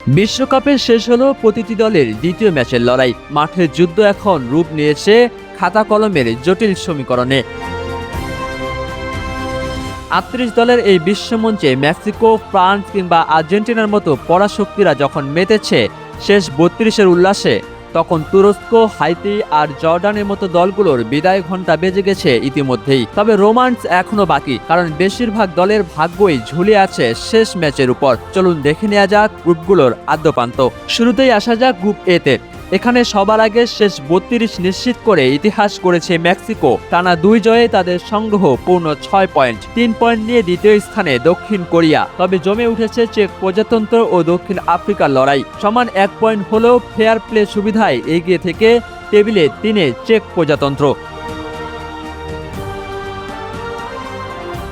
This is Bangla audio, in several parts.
বিশ্বকাপে শেষ হলো প্রতিটি দলের দ্বিতীয় ম্যাচের লড়াই। মাঠের যুদ্ধ এখন রূপ নিয়েছে খাতা কলমের জটিল সমীকরণে। ৩৮ দলের এই বিশ্বমঞ্চে মেক্সিকো, ফ্রান্স কিংবা আর্জেন্টিনার মতো পরাশক্তিরা যখন মেতেছে শেষ ৩২-এর উল্লাসে, তখন তুরস্ক, হাইতি আর জর্ডানের মতো দলগুলোর বিদায় ঘণ্টা বেজে গেছে ইতিমধ্যেই। তবে রোমান্স এখনো বাকি, কারণ বেশিরভাগ দলের ভাগ্যই ঝুলে আছে শেষ ম্যাচের উপর। চলুন দেখে নেওয়া যাক গ্রুপগুলোর আদ্যপান্ত। শুরুতেই আসা যাক গ্রুপ এ তে। এখানে সবার আগে শেষ ৩২ নিশ্চিত করে ইতিহাস করেছে মেক্সিকো। টানা ২ জয়ে তাদের সংগ্রহ পূর্ণ ৬ পয়েন্ট। ৩ পয়েন্ট নিয়ে দ্বিতীয় স্থানে দক্ষিণ কোরিয়া। তবে জমে উঠেছে চেক প্রজাতন্ত্র ও দক্ষিণ আফ্রিকার লড়াই। সমান ১ পয়েন্ট হলেও ফেয়ার প্লে সুবিধায় এগিয়ে থেকে টেবিলে ৩-এ চেক প্রজাতন্ত্র।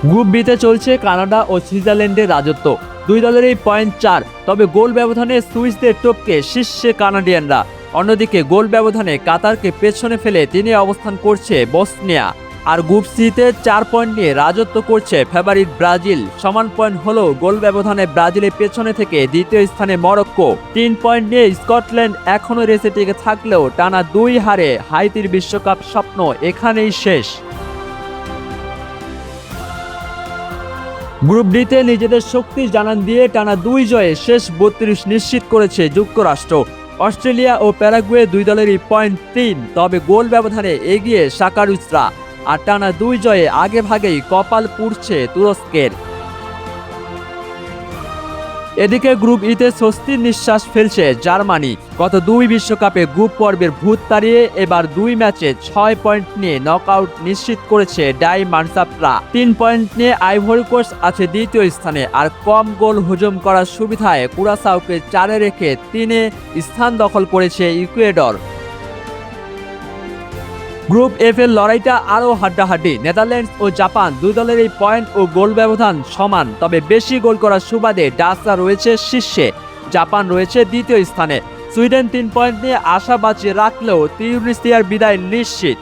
গ্রুপ বিতে চলছে কানাডা ও সুইজারল্যান্ডের রাজত্ব। দুই দলেরই পয়েন্ট ৪। তবে গোল ব্যবধানে সুইসদের টপকে শীর্ষে কানাডিয়ানরা। অন্যদিকে গোল ব্যবধানে কাতারকে পেছনে ফেলে ৩-এ অবস্থান করছে বসনিয়া। আর গ্রুপ সিতে ৪ পয়েন্ট নিয়ে রাজত্ব করছে ফেভারিট ব্রাজিল। সমান পয়েন্ট হলেও গোল ব্যবধানে ব্রাজিলের পেছনে থেকে দ্বিতীয় স্থানে মরক্কো। ৩ পয়েন্ট নিয়ে স্কটল্যান্ড এখনও রেসে টিকে থাকলেও টানা ২ হারে হাইতির বিশ্বকাপ স্বপ্ন এখানেই শেষ। গ্রুপ ডিতে নিজেদের শক্তি জানান দিয়ে টানা ২ জয়ে শেষ ৩২ নিশ্চিত করেছে যুক্তরাষ্ট্র। অস্ট্রেলিয়া ও প্যারাগুয়ে দুই দলেরই পয়েন্ট ৩। তবে গোল ব্যবধানে এগিয়ে সাকারুসরা। আর টানা ২ জয়ে আগে ভাগেই কপাল পুড়ছে তুরস্কের। এদিকে গ্রুপ ইতে স্বস্তির নিঃশ্বাস ফেলছে জার্মানি। গত ২ বিশ্বকাপে গ্রুপ পর্বের ভূত তাড়িয়ে এবার ২ ম্যাচে ৬ পয়েন্ট নিয়ে নকআউট নিশ্চিত করেছে ডাইমানসাপরা। ৩ পয়েন্ট নিয়ে আইভরি কোস্ট আছে দ্বিতীয় স্থানে। আর কম গোল হজম করার সুবিধায় কুরাসাওকে ৪-এ রেখে ৩-এ স্থান দখল করেছে ইকুয়েডর। গ্রুপ এফ এর লড়াইটা আরও হাড্ডাহাড্ডি। নেদারল্যান্ডস ও জাপান দুই দলের এই পয়েন্ট ও গোল ব্যবধান সমান। তবে বেশি গোল করার সুবাদে ডাচরা রয়েছে শীর্ষে, জাপান রয়েছে দ্বিতীয় স্থানে। সুইডেন ৩ পয়েন্ট নিয়ে আশা বাঁচিয়ে রাখলেও তিউনিসিয়ার বিদায় নিশ্চিত।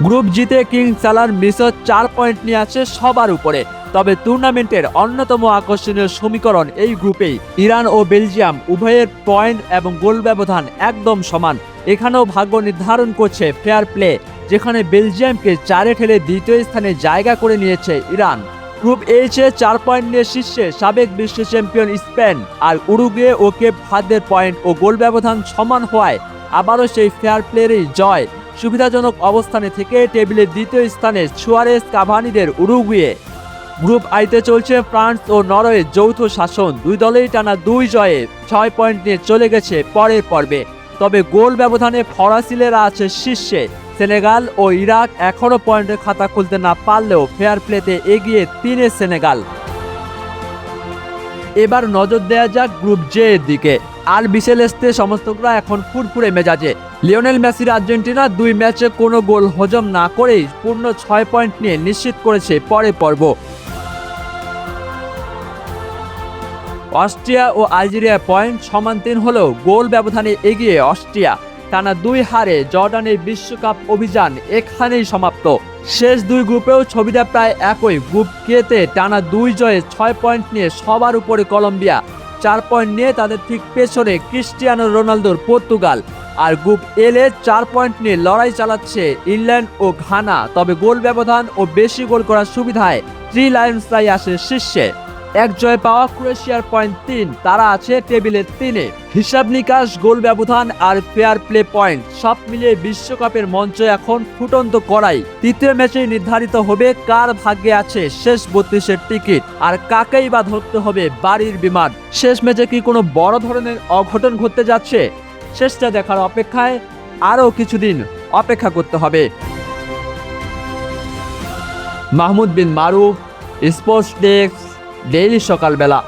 গ্রুপ জিতে কিংস সালার মিশর ৪ পয়েন্ট নিয়ে আছে সবার উপরে। তবে টুর্নামেন্টের অন্যতম আকর্ষণীয় সমীকরণ এই গ্রুপেই। ইরান ও বেলজিয়াম উভয়ের পয়েন্ট এবং গোল ব্যবধান একদম সমান। এখানেও ভাগ্য নির্ধারণ করছে ফেয়ার প্লে, যেখানে বেলজিয়ামকে ৪-এ ঠেলে দ্বিতীয় স্থানে জায়গা করে নিয়েছে ইরান। গ্রুপ এইচে ৪ পয়েন্ট নিয়ে শীর্ষে সাবেক বিশ্ব চ্যাম্পিয়ন স্পেন। আর উরুগুয়ে ও কেপ ভার্দের পয়েন্ট ও গোল ব্যবধান সমান হওয়ায় আবারও সেই ফেয়ার প্লেরই জয়। সুবিধাজনক অবস্থানে থেকে টেবিলের দ্বিতীয় স্থানে সুয়ারেস কাভানিদের উরুগুয়ে। গ্রুপ আইতে চলছে ফ্রান্স ও নরওয়ে যৌথ শাসন। দুই দলেই টানা ২ জয়ে ৬ পয়েন্ট নিয়ে চলে গেছে পরের পর্বে। তবে গোল ব্যবধানে ফরাসিলেরা আছে শীর্ষে। সেনেগাল ও ইরাক এখনও পয়েন্টের খাতা খুলতে না পারলেও ফেয়ার প্লেতে এগিয়ে ৩-এ সেনেগাল। এবার নজর দেওয়া যাক গ্রুপ জে এর দিকে। আর বিসেলেস্তে সমর্থকরা এখন ফুরফুরে মেজাজে। লিওনেল মেসির আর্জেন্টিনা ২ ম্যাচে কোনো গোল হজম না করেই পূর্ণ ৬ পয়েন্ট নিয়ে নিশ্চিত করেছে পরের পর্ব। অস্ট্রিয়া ও আলজেরিয়া পয়েন্ট সমান ৩ হলেও গোল ব্যবধানে এগিয়ে অস্ট্রিয়া। টানা ২ হারে জর্ডানের বিশ্বকাপ অভিযান এখানেই সমাপ্ত। শেষ ২ গ্রুপেও ছবিটা প্রায় একই। গ্রুপ কেতে টানা ২ জয়ে ৬ পয়েন্ট নিয়ে সবার উপরে কলম্বিয়া। ৪ পয়েন্ট নিয়ে তাদের ঠিক পেছনে ক্রিস্টিয়ানো রোনালদোর পর্তুগাল। আর গ্রুপ এলে ৪ পয়েন্ট নিয়ে লড়াই চালাচ্ছে ইংল্যান্ড ও ঘানা। তবে গোল ব্যবধান ও বেশি গোল করার সুবিধায় থ্রি লায়ন্সরাই আসে শীর্ষে। ১ জয় পাওয়া ক্রোয়েশিয়ার পয়েন্ট ৩, তারা আছে টেবিলের ৩-এ। হিসাব নিকাশ, গোল ব্যবধান আর ফেয়ার প্লে পয়েন্ট সব মিলিয়ে বিশ্বকাপের মঞ্চ এখন ফুটন্ত কড়াই। তৃতীয় ম্যাচে নির্ধারিত হবে কার ভাগ্যে আছে শেষ ৩২-এর টিকিট, আর কাকেই বা ধরতে হবে বাড়ির বিমান। শেষ ম্যাচে কি কোনো বড় ধরনের অঘটন ঘটতে যাচ্ছে? শেষটা দেখার অপেক্ষায় আরও কিছুদিন অপেক্ষা করতে হবে। মাহমুদ বিন মারুফ, স্পোর্টস ডেস্ক, ডেইলি সকালবেলা।